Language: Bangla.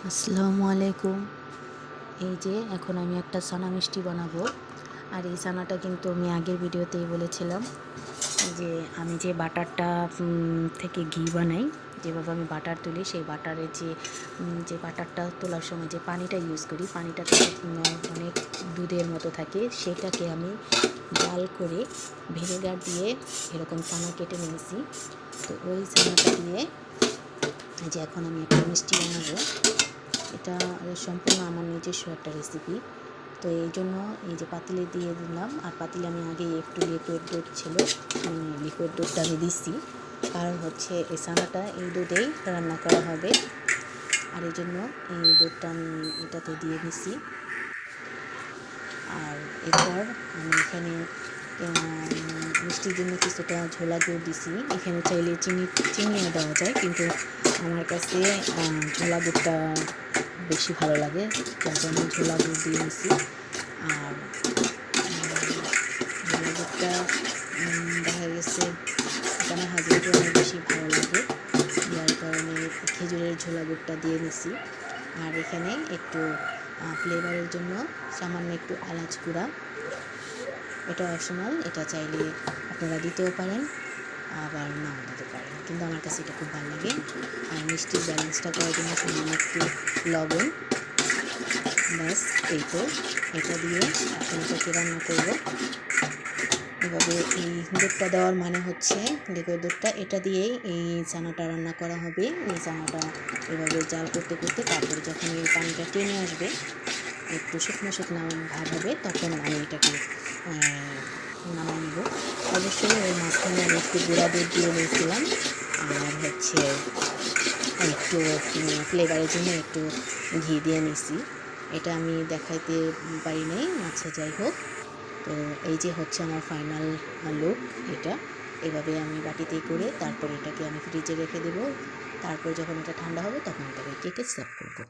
আসসালামু আলাইকুম। এই যে এখন আমি একটা ছানা মিষ্টি বানাবো। আর এই ছানাটা কিন্তু আমি আগের ভিডিওতেই বলেছিলাম যে আমি যে বাটারটা থেকে ঘি বানাই, যেভাবে আমি বাটার তুলি, সেই বাটারের যে বাটারটা তোলার সময় যে পানিটা ইউজ করি, পানিটা অনেক দুধের মতো থাকে, সেটাকে আমি জাল করে ভিনেগার দিয়ে এরকম ছানা কেটে নিয়েছি। তো ওই ছানাটা দিয়ে যে এখন আমি একটা মিষ্টি বানাবো। এটা সম্পূর্ণ আমার নিজস্ব একটা রেসিপি। তো এই জন্য এই যে পাতিলে দিয়ে দিলাম, আর পাতিলে আমি আগে একটু লিকুইড দুধ ছিল, লিকুইড দুধটা আমি দিচ্ছি, কারণ হচ্ছে এই ছানাটা এই দুধেই রান্না করা হবে। আর এই জন্য এই দুধটা আমি এটাতে দিয়ে দিচ্ছি। আর এরপর আমি এখানে মিষ্টির জন্য কিছুটা ঝোলা গুড় দিছি। এখানে চাইলে চিনিও দেওয়া যায়, কিন্তু আমার কাছে ঝোলা গুড়টা বেশি ভালো লাগে, তার জন্য ঝোলা গুড় দিয়ে নিছি। আর ঝোলা গুড়টা দেখা গেছে এটা আমার হাজবেন্ডের অনেক বেশি ভালো লাগে, যার কারণে খেজুরের ঝোলা গুড়টা দিয়ে নিছি। আর এখানে একটু ফ্লেভারের জন্য সামান্য একটু এলাচ গুঁড়া, এটা অপশনাল, এটা চাইলে আপনারা দিতেও পারেন আবার নাও দিতে পারেন, কিন্তু আমার কাছে এটা খুব ভালো লাগে। আর মিষ্টির ব্যালেন্সটা করার জন্য সামান্য একটু লবণ, ব্যাস এই তো। এটা দিয়ে এখন এটাকে রান্না করব। এভাবে এই দুধটা দেওয়ার মানে হচ্ছে লিকুইড দুধটা, এটা দিয়েই এই ছানাটা রান্না করা হবে। এই ছানাটা এভাবে জাল করতে করতে তারপরে যখন এই পানিটা টেনে আসবে, একটু শুকনো শুকনো ভাব হবে, তখন আমি এটাকে নামিয়ে নেব। অবশ্যই ওই মাঝখানে আমি একটু গুঁড়া দুধ দিয়ে দিয়েছিলাম, আর হচ্ছে একটু ফ্লেভারের জন্য একটু ঘি দিয়ে নিছি। এটা আমি দেখাইতে পারি নাই, আচ্ছা যাই হোক। তো এই যে হচ্ছে আমার ফাইনাল লুক। এটা এভাবে আমি বাটিতে করে তারপর এটাকে আমি ফ্রিজে রেখে দেবো। তারপর যখন এটা ঠান্ডা হবে তখন এটাকে কেটে সার্ভ করবো।